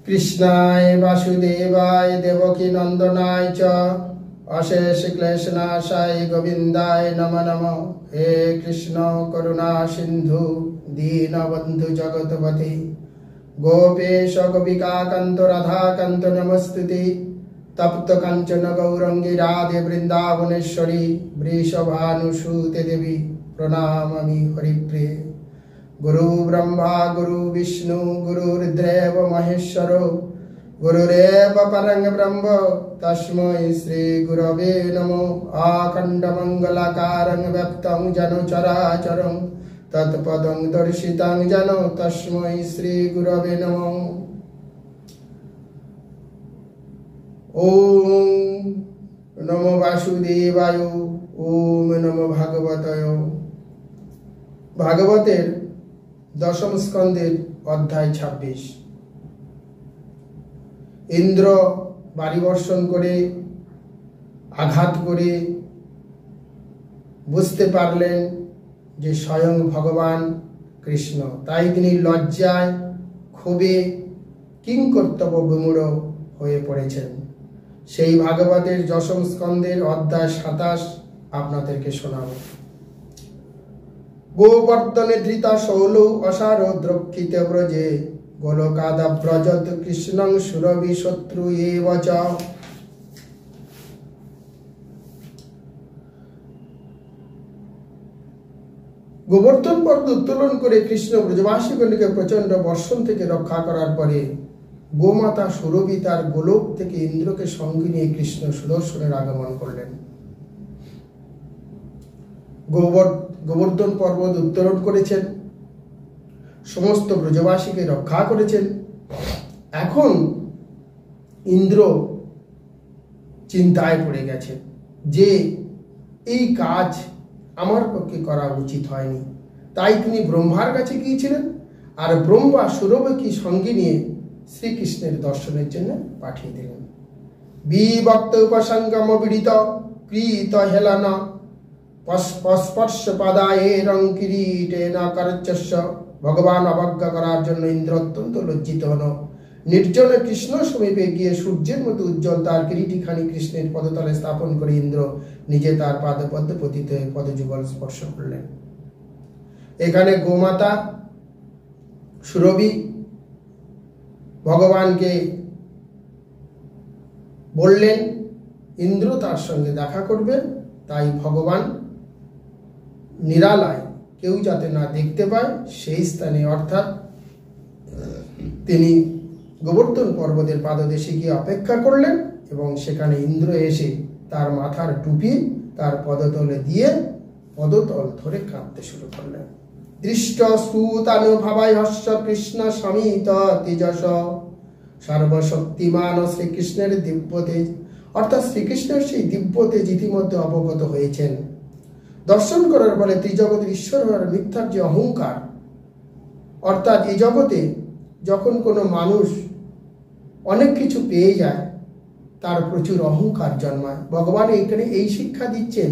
कृष्णाय वासुदेवाय देवकी नंदनाय च अशेष क्लेशनाशाय गोविंदाय नमो नमः। हे कृष्ण करुणा सिंधु दीनबंधु जगतपति गोपेश गोपिकाकांत राधाकांत नमस्तुते। तप्त कंचन गौरंगी राधे वृंदावनेश्वरी वृषभानुसुते देवी प्रणमामि हरिप्रिये। गुरु ब्रह्मा गुरु विष्णु गुरुर्देव महेश्वरो गुरुरेव परं ब्रह्म तस्मै श्री गुरवे नमो। आखंड मंगलाकारं व्याप्तं जन चराचरं तत्पदं दर्शितं जन तस्मै श्री गुरवे नमो। ओम नमो वासुदेवाय ओम नमो भागवताय। भागवतेर दशम स्कंदेर अध्याय 26। इंद्र बाड़ी बर्षण करे आघात करे बुझते पारलेन जे स्वयं भगवान कृष्ण, ताई तिनि लज्जाय क्षोभे किंकर्तव्य विमूढ़ हये पड़ेछेन। सेई भागवतेर दशम स्कंदेर अध्याय 27 आपनादेरके शोनाबो। गोवर्धने धृता शौलौ असारो द्रक्षिते व्रजे गोलोकादा व्रजत कृष्णं सुरभि शत्रु एव च। गोवर्धन पर्वत उत्तोलन करे कृष्ण ब्रजवासीगणके प्रचंड बर्षण थेके रक्षा करार परे गोमाता सुरभि तार गोलोक थेके इंद्रके संगे निये कृष्ण सुदर्शनेर आगमन करलेन। गोवर्धन पर्वत उत्तोलन करेছেন, समस्त ब्रजवासीকে रक्षा করেছেন। এখন इंद्र চিন্তায় পড়ে গেছে যে এই কাজ আমার পক্ষে করা উচিত হয়নি। তাই তিনি ব্রহ্মার কাছে গিয়েছিলেন আর ব্রহ্মা সুরভিকে সঙ্গে নিয়ে শ্রীকৃষ্ণের দর্শনের জন্য পাঠিয়ে দিলেন। বিভক্ত উপসঙ্গম বিদিত কৃত হেলান स्पर्श पदाएरं किरीटेन करचस्य। भगवान अवज्ञा करार जन्य इंद्र अत्यंत लज्जित हन। निर्जन कृष्ण समीपे गिये सूर्येर मतो उज्ज्वल तार किरीटिखानी कृष्णेर पदतले स्थापन करे इंद्र निजे तार पादपद्मे पतित हये पदयुगल स्पर्श करलेन। एखाने गोमाता सुरभि भगवानके बोललेन इंद्र तार संगे देखा करबे, ताई भगवान निरालाय केउ जाते ना देखते पाय सेई स्थाने अर्थात तिनि गोवर्धन पर्वतेर पाददेशे गिये अपेक्षा करलेन एबं सेखाने इंद्र एसे तार माथार टुपि तार पदतले दिये पदतल धरे काँदते शुरू करलेन। दृष्ट स्तुतानुभवाय हर्ष कृष्ण समित तेजस। सर्वशक्तिमान श्रीकृष्णेर दिव्य तेज अर्थात श्रीकृष्णेर सेई दिव्य तेज इतिमध्ये अवगत हयेछेन। दर्शन करार फले त्रिजगतेर ईश्वर हওয়ার मिथ्यार जे अहंकार अर्थात এই জগতে যখন কোনো মানুষ অনেক কিছু পেয়ে যায় তার প্রচুর অহংকার জন্মায়। ভগবান এখানে এই শিক্ষা দিচ্ছেন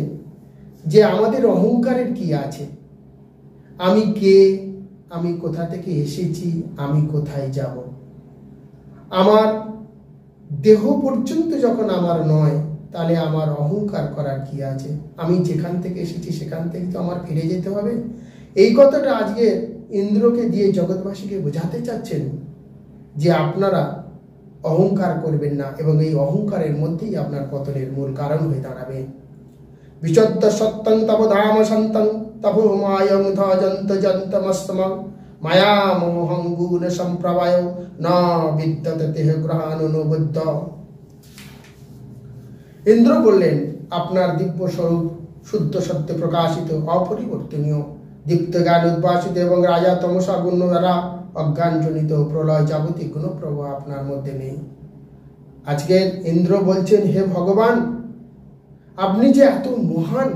যে আমাদের অহংকারের কি আছে, আমি কে, আমি কোথা থেকে এসেছি, আমি কোথায় যাব। আমার দেহ পর্যন্ত যখন আমার নয় তাহলে আমার অহংকার করার কি আছে। আমি যেখান থেকে এসেছি সেখান থেকে তো আমার ফিরে যেতে হবে। এই কথাটা আজকে ইন্দ্রকে দিয়ে জগৎবাসীকে বোঝাতে চাচ্ছেন যে আপনারা অহংকার করবেন না এবং এই অহংকারের মধ্যেই আপনার পতনের মূল কারণ হয়ে দাঁড়াবে। বিচদ্দ সত্যং তব ধাম সন্তং তপো মায়ং ধ্বজন্ত যন্তমস্তমং মায়া মোহং গুণ সম্প্রবায় না বিদ্যতে তেহ গ্রহানুবুদ্ধ। इंद्र बोलें आपनार दिव्य स्वरूप शुद्ध सत्य प्रकाशित अपरिवर्तनीय दीप्त ज्ञान उद्भासित एवं राजा तमसा गुण द्वारा अज्ञानजनित प्रलय जागतिक गुण प्रभाव आपनार मध्य नेই। आजके इंद्र बोलছেন हे भगवान আপনি যে এত মহান,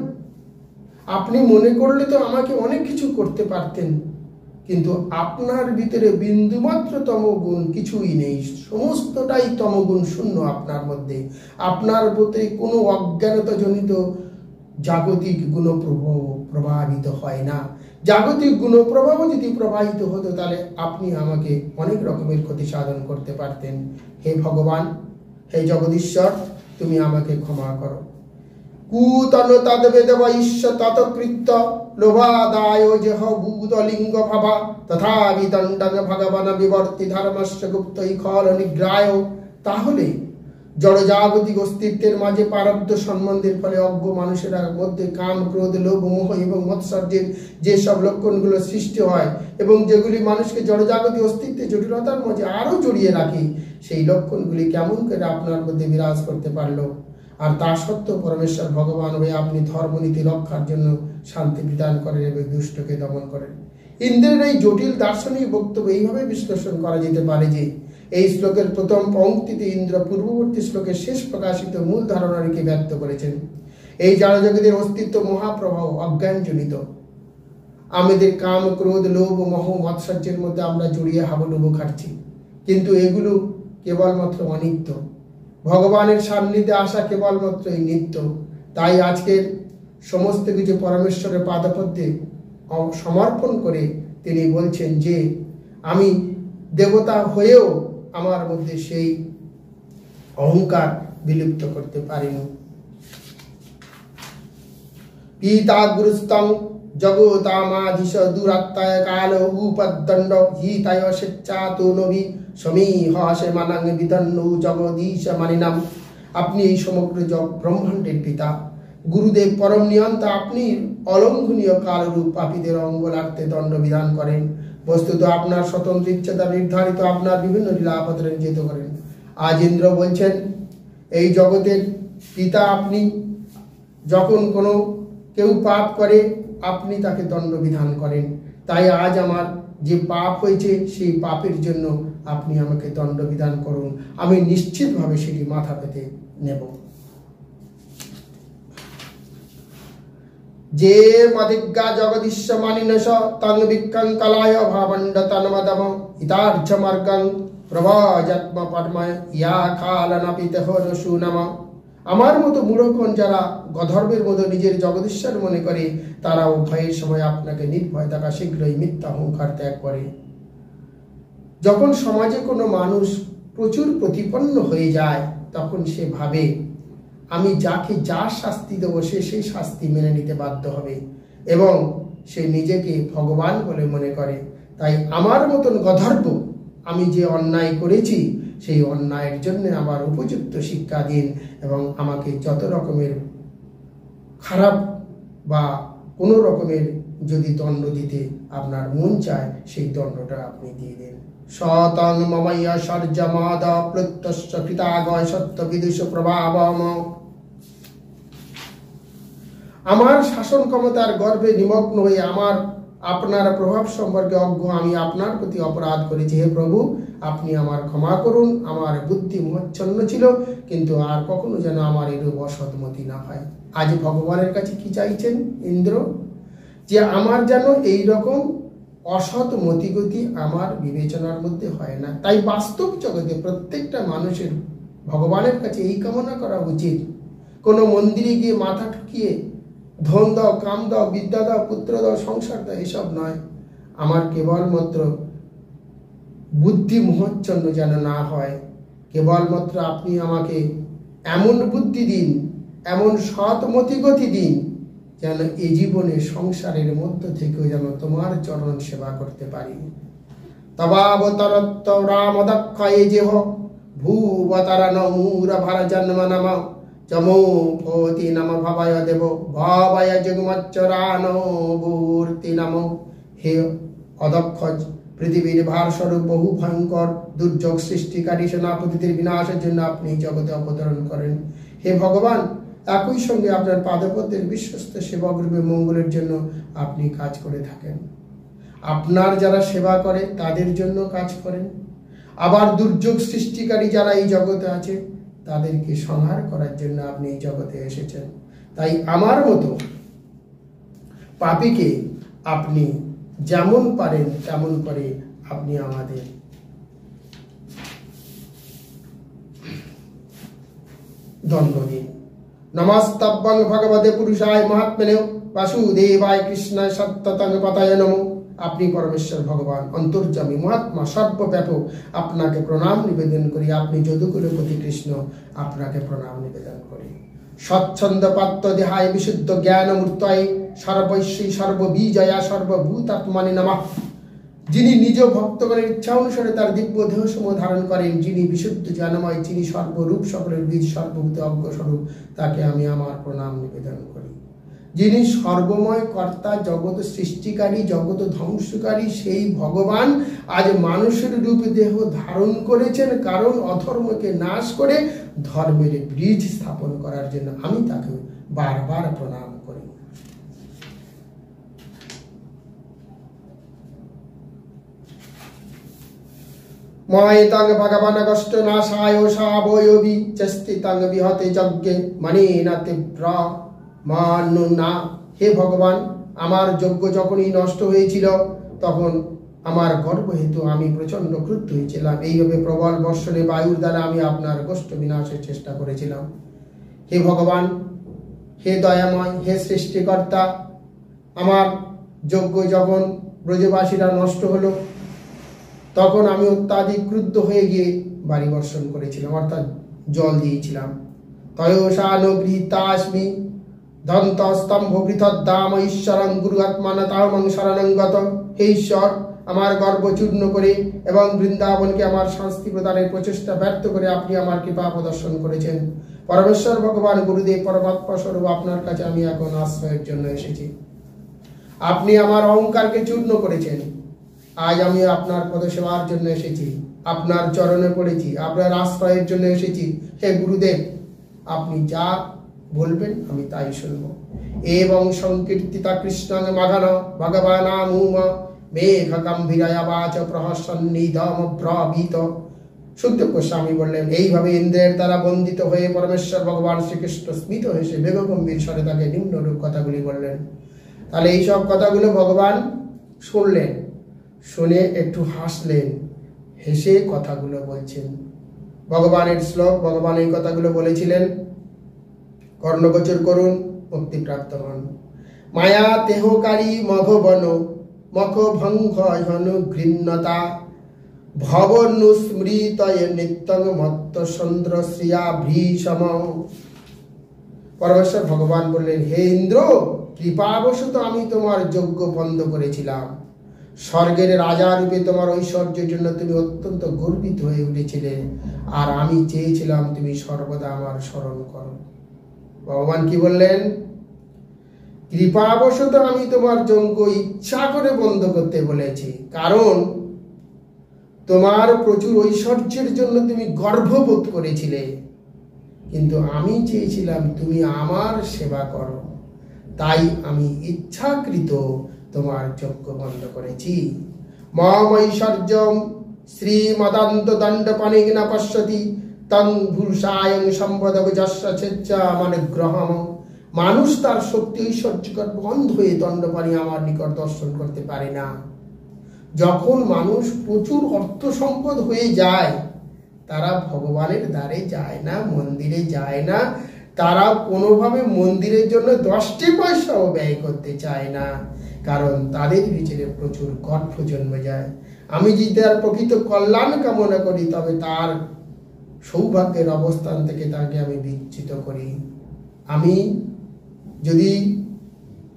আপনি মনে করলে তো আমাকে অনেক কিছু করতে পারতেন, কিন্তু আপনার ভিতরে বিন্দুমাত্র তমগুণ কিছুই নেই, সমস্তটাই তমগুণ শূন্য আপনার মধ্যে। আপনার মধ্যে কোনো অজ্ঞানতা জনিত জাগতিক গুণ প্রভাবিত হয় না। জাগতিক গুণ প্রভাব যদি প্রবাহিত হতো তাহলে আপনি আমাকে অনেক রকমের ক্ষতি সাধন করতে পারতেন। হে ভগবান, হে জগদীশ্বর, তুমি আমাকে ক্ষমা করো। কুতন তদ্বেদব ঈশ্ব তৎকৃত্য লোভাদায় যেহ ভূতলিঙ্গ ভাবা তথা বিদণ্ডং ভগবান বিবর্তি ধর্মস্য গুপ্তৈ খল নিগ্রায়। তাহলে জড়জাগতিক অস্তিত্বের মাঝে প্রারব্ধ সম্বন্ধের ফলে অজ্ঞ মানুষের মধ্যে কাম, ক্রোধ, লোভ, মোহ এবং মৎসর্যের যেসব লক্ষণগুলো সৃষ্টি হয় এবং যেগুলি মানুষকে জড়জাগতিক অস্তিত্বের জটিলতার মাঝে আরো জড়িয়ে রাখে, সেই লক্ষণগুলি কেমন করে আপনার মধ্যে বিরাজ করতে পারলো? আর তা সত্ত্বেও পরমেশ্বর ভগবান হয়ে আপনি ধর্মনীতি রক্ষার জন্য শান্তি বিধান করেন এবং দুষ্টকে দমন করেন। ইন্দ্রের এই জটিল দার্শনিক বক্তব্য এইভাবে বিশ্লেষণ করা যেতে পারে যে এই শ্লোকের প্রথম পংক্তিতে ইন্দ্র পূর্ববর্তী শ্লোকের শেষ প্রকাশিত মূল ধারণাকে ব্যক্ত করেছেন। এই জড়জগতের অস্তিত্ব মহাপ্রবাহ অজ্ঞানজনিত। আমাদের কাম, ক্রোধ, লোভ, মোহ, মৎসর্যের মধ্যে আমরা জড়িয়ে হাবুডুবু খাচ্ছি, কিন্তু এগুলো কেবলমাত্র অনিত্য। ভগবানের সান্নিধ্যে আসা কেবলমাত্রই নিত্য। তাই আজকের সমস্ত কিছু পরমেশ্বরের পাদপদ্মে সমর্পণ করে তিনি বলছেন যে আমি দেবতা হয়েও আমার মধ্যে সেই অহংকার বিলুপ্ত করতে পারিনি। পিতাগুরুস্তং জগতামাধীশ দুরাত্মায় কাল উপদণ্ড হিতায় স্বেচ্ছাতো নবী সমীহসে মানাং বিদন্নু জগদীশ মানিনাম। আপনি এই সমগ্র ব্রহ্মাণ্ডের পিতা, গুরুদেব, পরম নিয়ন্তা। আপনি অলঙ্ঘনীয় কালরূপ পাপীদের অঙ্গ লাগতে দণ্ড বিধান করেন। বস্তুত আপনার স্বতন্ত্র ইচ্ছা দ্বারা নির্ধারিত আপনার বিভিন্ন লীলা অবতীর্ণ করেন। আজ ইন্দ্র বলছেন এই জগতের পিতা আপনি। যখন কোনো কেউ পাপ করে আপনি তাকে দণ্ড বিধান করেন। তাই আজ আমার যে পাপ হয়েছে সেই পাপের জন্য আপনি আমাকে দণ্ড বিধান করুন, আমি নিশ্চিতভাবে সেটি মাথা পেতে নেব। যে মদিজ্ঞা জগদীশ্ব মানিনস তং বিক্কং কলায় ভাবণ্ড তন্মদম হিতার্থ মার্গং প্রভাজাত্ম পদ্ময় ইয়া কালনাপিতহ রসুনম। আমার মতো মূঢ়গণ যারা গধর্বের মতো নিজের জগদীশ্বর মনে করে, তারা ভয়ের সময় আপনাকে নির্ভয় থাকা শীঘ্রই মিথ্যা অহংকার ত্যাগ করে। যখন সমাজে কোনো মানুষ প্রচুর প্রতিপন্ন হয়ে যায় তখন সে ভাবে আমি যাকে যা শাস্তি দেবো সে সেই শাস্তি মেনে নিতে বাধ্য হবে এবং সে নিজেকে ভগবান বলে মনে করে। তাই আমার মতন গধর্ব, আমি যে অন্যায় করেছি সেই অন্যায়ের জন্য আমার উপযুক্ত শিক্ষা দিন এবং আমাকে যত রকমের খারাপ বা কোনো রকমের যদি দণ্ড দিতে আপনার মন চায় সেই দণ্ডটা আপনি দিয়ে দেন। শতং মময়া সর্জমাদ প্রত্যস্য কৃতাগয় সত্য বিদুষ প্রভাবম। আমার শাসন ক্ষমতার গর্ভে নিমগ্ন হয়ে আপনার প্রভাব সম্পর্কে অজ্ঞ আমি আপনার প্রতি অপরাধ করেছি। হে প্রভু, আপনি আমার ক্ষমা করুন। আমার বুদ্ধি মোচ্ছন্ন ছিল, কিন্তু আর কখনো যেন আমার এরূপ অসৎমতি না হয়। আজ ভগবানের কাছে কি চাইছেন ইন্দ্র? যে আমার যেন এই রকম অসৎ মতিগতি আমার বিবেচনার মধ্যে হয় না। তাই বাস্তব জগতে প্রত্যেকটা মানুষের ভগবানের কাছে এই কামনা করা উচিত। কোনো মন্দিরে গিয়ে মাথা ঠুকিয়ে ধন দাও, কাম দাও, বিদ্যা দাও, পুত্র দাও, সংসার দাও, এসব নয়। আমার কেবলমাত্র বুদ্ধি মোহচ্ছন্ন যেন না হয়। কেবলমাত্র আপনি আমাকে এমন বুদ্ধি দিন, এমন সৎ মতিগতি দিন যেন এই জীবনে সংসারের মধ্য থেকেও যেন তোমার চরণ সেবা করতে পারি। তবাবতরত্ব রাম দক্ষয়ে যেহ ভূবতারণ মূর ভার জন্ম নম চমোপতি নম ভবায় দেব ভবায় যুগ্মচ্চরান ভূর্তি নম। হে অদক্ষ পৃথিবীর ভার স্বরূপ বহু ভয়ঙ্কর দুর্যোগ সৃষ্টিকারী সেনাপতিদের বিনাশের জন্য আপনি জগতে অবতরণ করেন। হে ভগবান, একই সঙ্গে আপনার পাদপদ্মের বিশ্বস্ত সেবক রূপে মঙ্গলের জন্য আপনি কাজ করে থাকেন। আপনার যারা সেবা করে তাদের জন্য কাজ করেন। আবার দুর্যোগ সৃষ্টিকারী যারা এই জগতে আছে তাদেরকে সংহার করার জন্য আপনি এই জগতে এসেছেন। তাই আমার মতো পাপীকে আপনি যেমন পারেন তেমন করে আপনি আমাদের দণ্ড দিন। নমস্তব্যং ভগবতে পুরুষায় মহাত্মনে বাসুদেবায় কৃষ্ণায় সত্যতং পতায় নমো। আপনি পরমেশ্বর ভগবান, অন্তর্যামী, মহাত্মা, সর্বব্যাপক। আপনাকে প্রণাম নিবেদন করি। আপনি যদুকুলপতি কৃষ্ণ, আপনাকে প্রণাম নিবেদন করি। স্বচ্ছন্দ পাত্র দেহায় বিশুদ্ধ জ্ঞান মূর্তয়ে সর্বৈশ্বী সর্ববিজয়া সর্বভূতাত্মানি নমঃ। যিনি নিজ ভক্তগণের ইচ্ছা অনুসারে তার দিব্য দেহসমূহ ধারণ করেন, যিনি বিশুদ্ধ জ্ঞানময়, যিনি সর্বরূপ সকলের বীজ, সর্বভূত অজ্ঞ স্বরূপ, তাকে আমি আমার প্রণাম নিবেদন করি। যিনি সর্বময় কর্তা, জগৎ সৃষ্টিকারী, জগৎ ধ্বংসকারী, সেই ভগবান আজ মানুষের রূপ দেহ ধারণ করেছেন, কারণ অধর্মকে নাশ করে ধর্মের বীজ স্থাপন করার জন্য। আমি তাকে বারবার প্রণাম করি। ময়তাং ভগবান কষ্ট নাশায় সাবয়বি চস্তিতাং বিহতে যজ্ঞে মনেনা তীব্র মানুনা। হে ভগবান, আমার যজ্ঞ যখনই নষ্ট হয়েছিল, তখন আমার গর্ব হেতু আমি প্রচন্ড ক্রুদ্ধ হয়েছিলাম। এইভাবে প্রবল বর্ষণে বায়ুর দ্বারা আমি আপনার কষ্ট বিনাশের চেষ্টা করেছিলাম। হে ভগবান, হে দয়াময়, হে সৃষ্টিকর্তা, আমার যজ্ঞ যখন ব্রজবাসীরা নষ্ট হলো, তখন আমি অত্যাধিক ক্রুদ্ধ হয়ে গিয়ে বাড়ি বর্ষণ করেছিলাম, অর্থাৎ জল দিয়েছিলাম। তয়োষানুগৃহীতাস্মি দন্ত স্তম্ভ বৃথদ্দাম ঈশ্বরং গুরু আত্মানতাহং শরণং গত। হে ঈশ্বর, আমার গর্ব চূর্ণ করে এবং বৃন্দাবনকে আমার শাস্তি প্রদানের প্রচেষ্টা ব্যর্থ করে আপনি আমার কৃপা প্রদর্শন করেছেন। পরমেশ্বর ভগবান গুরুদেব পরমাত্মা স্বরূপ, আপনার কাছে আমি এখন আশ্রয়ের জন্য এসেছি। আপনি আমার অহংকারকে চূর্ণ করেছেন। আজ আমি আপনার পদসেবার জন্য এসেছি, আপনার চরণে পড়েছি, আপনার আশ্রয়ের জন্য এসেছি। হে গুরুদেব, আপনি যা বলবেন আমি তাই শুনবো। এবং সংকীর্তিতা কৃষ্ণং মাঘন ভগবানামুম মেঘ গম্ভীরায়া বাচ প্রহসন্নিধম ব্রবীত। সুখদেব গোস্বামী বললেন, এইভাবে ইন্দ্রের দ্বারা বন্দিত হয়ে পরমেশ্বর ভগবান শ্রীকৃষ্ণ স্মিত হেসে মেঘ গম্ভীর স্বরে তাকে নিম্নরূপ কথাগুলি বললেন। তাহলে এইসব কথাগুলো ভগবান শুনলেন, শুনে একটু হাসলেন, হেসে কথাগুলো বলছেন। ভগবানের শ্লোক, ভগবান এই কথাগুলো বলেছিলেন, কর্ণগোচর করুন, মুক্তিপ্রাপ্ত হন। মায়া তেহকারী মঘবন মখ ভঙ্গ ঘৃণ্যতা ভবনুস্মৃতয় নিত্যং মত্ত চন্দ্র শ্রিয়া ভীষম। পরমেশ্বর ভগবান বললেন, হে ইন্দ্র, কৃপাবশত আমি তোমার যজ্ঞ বন্ধ করেছিলাম। স্বর্গের রাজা রূপে তোমার ঐশ্বর্যের জন্য তুমি অত্যন্ত গর্বিত হয়ে উঠেছিলে, আর আমি চেয়েছিলাম তুমি সর্বদা আমার স্মরণ করো। ভগবান কি বললেন? কৃপাবশত আমি তোমার যজ্ঞ ইচ্ছা করে বন্ধ করতে বলেছি, কারণ তোমার প্রচুর ঐশ্বর্যের জন্য তুমি গর্ববোধ করেছিলে, কিন্তু আমি চেয়েছিলাম তুমি আমার সেবা করো, তাই আমি ইচ্ছাকৃত তোমার যজ্ঞ বন্ধ করেছি। মম ঐশ্বর্যম শ্রীমদান্ত দণ্ড পানিগ্না পশ্যতি তং ভূষায়ং সম্পদব যস্য ছেচ্ছামনুগ্রহম। মানুষ তার শক্তি ঐশ্বর্যকর বন্ধ হয়ে দণ্ডপানি আমার নিকট দর্শন করতে পারে না। যখন মানুষ প্রচুর অর্থ সম্পদ হয়ে যায়, তারা ভগবানের দ্বারে যায় না, মন্দিরে যায় না, তারা কোনোভাবে মন্দিরের জন্য 10টি পয়সাও ব্যয় করতে চায় না, কারণ তাদের ভিতরে প্রচুর গর্ব জন্মে যায়। আমি যদি তার প্রকৃত কল্যাণ কামনা করি, তবে তার সৌভাগ্যের অবস্থান থেকে তাকে আমি বিচ্যুত করি। আমি যদি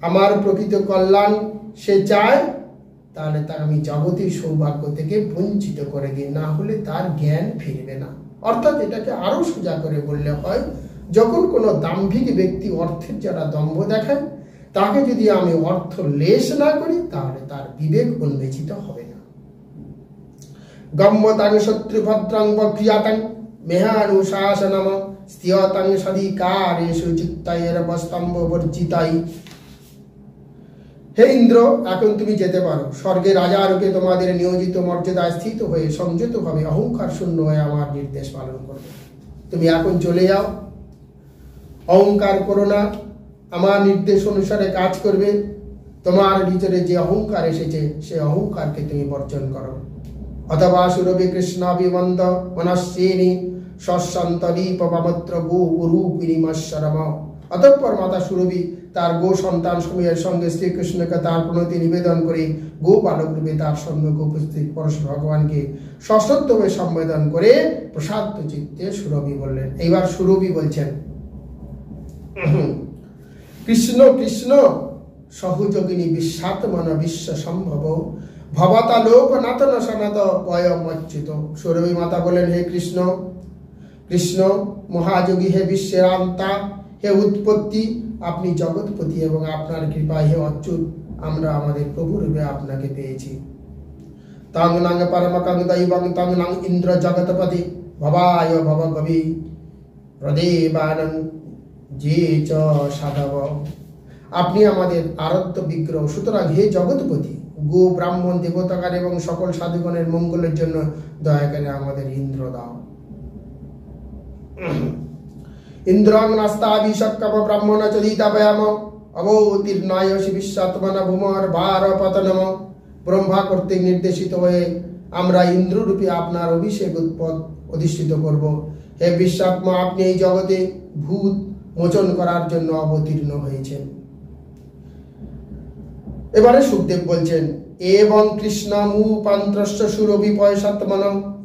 আমার প্রকৃত কল্যাণ সে চায়, তাহলে তাকে আমি যাবতীয় সৌভাগ্য থেকে বঞ্চিত করে দিই, না হলে তার জ্ঞান ফিরবে না। অর্থাৎ এটাকে আরো সোজা করে বললে হয়, যখন কোনো দাম্ভিক ব্যক্তি অর্থের যারা দম্ভ দেখায়, তাকে যদি আমি অর্থ লেশ না করি, তাহলে তার বিবেক উন্মেচিত হবে না। গম্যতাং শত্রুভদ্রং বক্রিয়াতাং মেহানুশাসনম স্থিয়তাং সধিকারেষু চিত্তৈরবস্তম্ভ বর্জিতাই। হে ইন্দ্র, এখন তুমি যেতে পারো। স্বর্গের রাজা রূপে তোমাদের নিয়োজিত মর্যাদায় স্থিত হয়ে সংযতভাবে অহংকার শূন্য হয়ে আমার নির্দেশ পালন করবে। তুমি এখন চলে যাও, অহংকার করো না, আমার নির্দেশ অনুসারে কাজ করবে। তোমার ভিতরে যে অহংকার এসেছে, সে অহংকারকে তুমি বর্জন করো। অথবা সুরভি কৃষ্ণাভিবন্ধ মনস্যেনি সশান্তলীপ পবিত্র গো রূপিণী মৎসরম অতঃপর মাতা সুরভি তার গো সন্তান সমূহের সঙ্গে শ্রীকৃষ্ণকে তার প্রণতি নিবেদন করে গো বালক রূপে তার সঙ্গে উপস্থিত পরশ ভগবানকে সশ্রদ্ধভাবে সম্বোধন করে প্রসাদ চিত্তে সুরভি বললেন। এইবার সুরভি বলছেন, কৃষ্ণ কৃষ্ণ সহযোগিনী বিশ্বাত্মন বিশ্ব সম্ভব ভবতা লোক নাতন সনাত বয়মচ্যুত। সুরভি মাতা বলেন, হে কৃষ্ণ, কৃষ্ণ মহাযোগী, হে বিশ্বের আন্তা, হে উৎপত্তি, আপনি জগৎপতি এবং আপনার কৃপায় হে অচ্যুত আমরা আমাদের প্রভু রূপে আপনাকে পেয়েছি। তং নাং পরমকং দৈবং তং নাং ইন্দ্র জগৎপতি ভবায় ভব কবি প্রদেবানং যে চ সাধব। আপনি আমাদের আরাধ্য বিগ্রহ, সুতরাং হে জগৎপতি, গো ব্রাহ্মণ দেবতাকার এবং সকল সাধুগণের মঙ্গলের জন্য দয়া করে আমাদের ইন্দ্র দাও। ইন্দ্রং নাস্তাভিষক্কম ব্রাহ্মণ চলিতাভয়াম অবতীর্ণায় বিশ্বাত্মন ভূমর ভার পতনম। ব্রহ্মা কর্তৃক নির্দেশিত হয়ে আমরা ইন্দ্ররূপী আপনার অভিষেক অধিষ্ঠিত করব। হে বিশ্বাত্মা, আপনি এই জগতে ভূত মোচন করার জন্য অবতীর্ণ হয়েছেন। এবারে সুখদেব বলছেন, এবং কৃষ্ণমূপান্ত্রস্য সুরভি পয়সাত্মন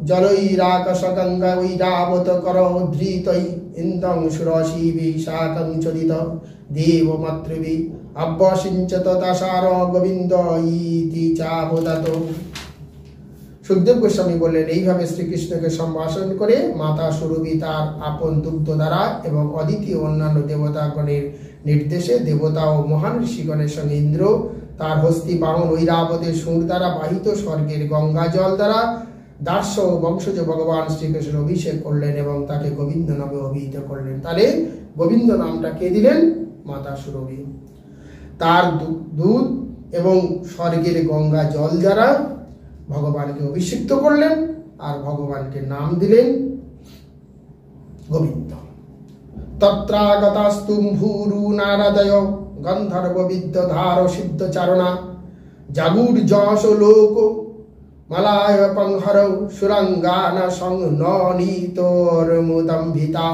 জলৈরাকাশ গঙ্গা ঐরাবত কর ধৃতৈ ইন্দং সুরশিবি শাকং চলিত দেব মাতৃবি অব্যসিঞ্চত তাসার গোবিন্দ ইতি চাবদাত। সুখদেব গোস্বামী বললেন, এইভাবে শ্রীকৃষ্ণকে সম্ভাষণ করে মাতা সুরভি তার আপন দুগ্ধ দ্বারা এবং অদ্বিতীয় অন্যান্য দেবতাগণের নির্দেশে দেবতা ও মহান ঋষিগণের সঙ্গে ইন্দ্র তার হস্তি বাহন ঐরাবতের সুর দ্বারা বাহিত স্বর্গের গঙ্গা জল দ্বারা দার্শ বংশজ ভগবান শ্রীকৃষ্ণ অভিষেক করলেন এবং তাকে গোবিন্দ নামে অভিহিত করলেন। তাহলে গোবিন্দ নামটা কে দিলেন? মাতা সুরভি। তার দুধ এবং স্বর্গের গঙ্গা জল দ্বারা ভগবানকে অভিষিক্ত করলেন আর ভগবানকে নাম দিলেন গোবিন্দ। তত্রাগতাস্তুম্ভূরু নারদয় গন্ধর্ব বিদ্যধার সিদ্ধ চারণা জাগুর যশ লোক মালায় পংহর সুরঙ্গানা সংনীতর মুদম্ভিতা।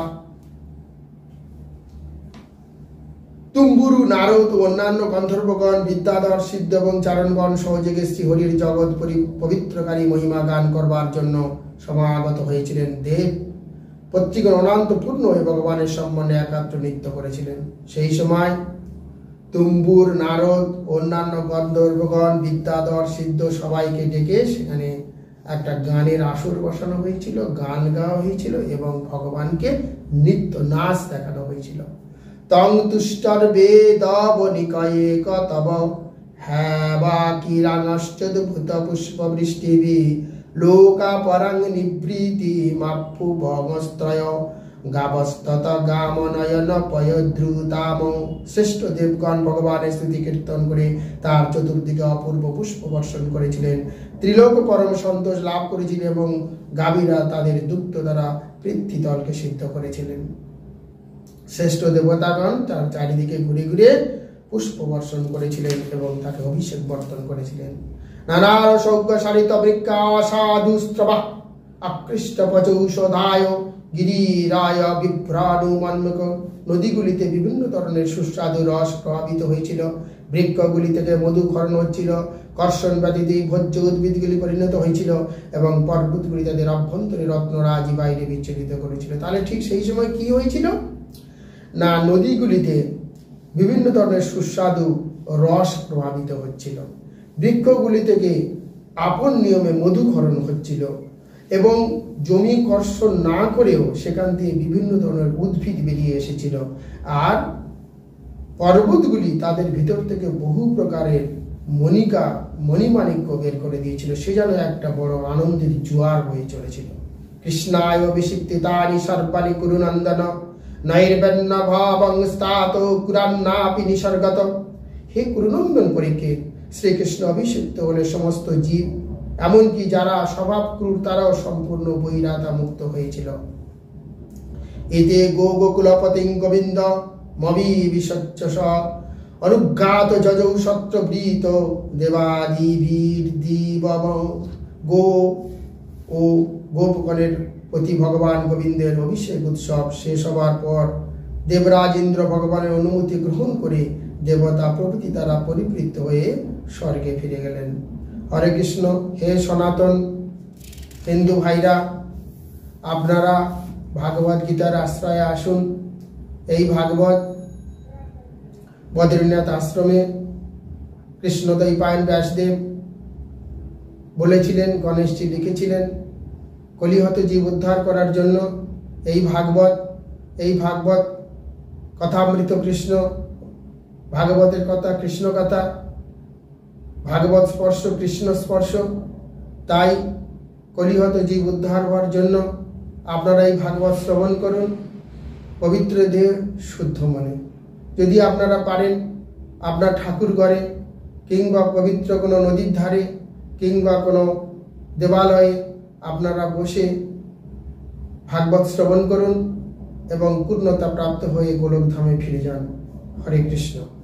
তুম্বুরু, নারদ ও অন্যান্য গন্ধর্বগণ, বিদ্যাধর, সিদ্ধ এবং চারণগণ সহযোগে শ্রীহরির জগৎ পবিত্রকারী মহিমা গান করবার জন্য সমাগত হয়েছিলেন। দেব পত্রিগণ অনন্তপূর্ণ হয়ে ভগবানের সম্বন্ধে একাত্র নৃত্য করেছিলেন। সেই সময় তুম্বুর, নারদ, অন্যান্য গন্ধর্বগণ, বিদ্যাধর, সিদ্ধ সবাইকে ডেকে সেখানে একটা গানের আসর বসানো হয়েছিল, গান গাওয়া হয়েছিল এবং ভগবানকে নৃত্য নাচ দেখানো হয়েছিল। তং তুষ্টর বেদ বনিকয়ে কতব হ্যাবা কিরাঙশ্চদ্ভুত পুষ্প বৃষ্টিবি লোকা পরাং নিবৃতি মাপ্পু ভগস্ত্রয় গাবস্তত গামনয়ন পয়দ্রুতাম। শ্রেষ্ঠ দেবগণ ভগবানের স্তুতি কীর্তন করে তার চতুর্দিকে অপূর্ব পুষ্প বর্ষণ করেছিলেন। ত্রিলোক পরম সন্তোষ লাভ করেছিলেন এবং গাভীরা তাদের দুগ্ধ দ্বারা পৃথ্বীতলকে সিদ্ধ করেছিলেন। শ্রেষ্ঠ দেবতাগণ তার চারিদিকে ঘুরে ঘুরে পুষ্প বর্ষণ করেছিলেন এবং তাকে অভিষেক বর্তন করেছিলেন। নানা সৌজ্ঞ সারিত বৃক্ষা সাধু স্রবা আকৃষ্ট পচৌষধায় গিরিরায় বিভ্রাণু মন্মক। নদীগুলিতে বিভিন্ন ধরনের সুস্বাদু রস প্রভাবিত হয়েছিল, বৃক্ষগুলি থেকে মধু খরণ হচ্ছিল, কর্ষণ ব্যতীত ভোজ্য উদ্ভিদগুলি পরিণত হয়েছিল এবং পর্বতগুলি তাদের অভ্যন্তরে রত্নরাজি বাইরে বিচ্ছুরিত করেছিল। তাহলে ঠিক সেই সময় কি হয়েছিল না, নদীগুলিতে বিভিন্ন ধরনের সুস্বাদু রস প্রভাবিত হচ্ছিল, বৃক্ষগুলি থেকে আপন নিয়মে মধুক্ষরণ হচ্ছিল এবং জমি কর্ষণ না করেও সেখান থেকে বিভিন্ন ধরনের উদ্ভিদ বেরিয়ে এসেছিল। আর পর্বতগুলি তাদের ভিতর থেকে বহু প্রকারের মণিমাণিক্য বের করে দিয়েছিল। সে যেন একটা বড় আনন্দের জোয়ার হয়ে চলেছিল। কৃষ্ণায় অভিষিক্তানি সর্বাণি কুরুনন্দন নৈর্বন্য ভাবং স্থাত কুরান্নাপি নিসর্গত। হে কুরুনন্দন পরীক্ষিত, শ্রীকৃষ্ণ অভিষিক্ত হলে সমস্ত জীব, এমনকি যারা স্বভাব ক্রূর তারাও সম্পূর্ণ বৈরাতা মুক্ত হয়েছিল। এতে গোকুলপতিং গোবিন্দ মবি বিসচ্ছস অনুজ্ঞাত যজৌ সত্রবৃত দেবাদিবীর দিবম। গো ও গোপগণের প্রতি ভগবান গোবিন্দের অভিষেক উৎসব শেষ হবার পর দেবরাজ ইন্দ্র ভগবানের অনুমতি গ্রহণ করে দেবতা প্রভৃতি তারা পরিবৃত্ত হয়ে স্বর্গে ফিরে গেলেন। হরে কৃষ্ণ। হে সনাতন হিন্দু ভাইরা, আপনারা ভাগবত গীতার আশ্রয়ে আসুন। এই ভাগবত বদ্রীনাথ আশ্রমে কৃষ্ণদ্বৈপায়ন ব্যাসদেব বলেছিলেন, গণেশজি লিখেছিলেন, কলিহত জীব উদ্ধার করার জন্য এই ভাগবত কথামৃত কৃষ্ণ, ভাগবতের কথা কৃষ্ণ কথা, ভাগবত স্পর্শ কৃষ্ণ স্পর্শ। তাই কলিহত জীব উদ্ধার হওয়ার জন্য আপনারা এই ভাগবত শ্রবণ করুন পবিত্র দেহ শুদ্ধ মনে। যদি আপনারা পারেন, আপনার ঠাকুর ঘরে কিংবা পবিত্র কোনো নদীর ধারে কিংবা কোনো দেবালয়ে আপনারা বসে ভাগবত শ্রবণ করুন এবং পূর্ণতা প্রাপ্ত হয়ে গোলকধামে ফিরে যান। হরে কৃষ্ণ।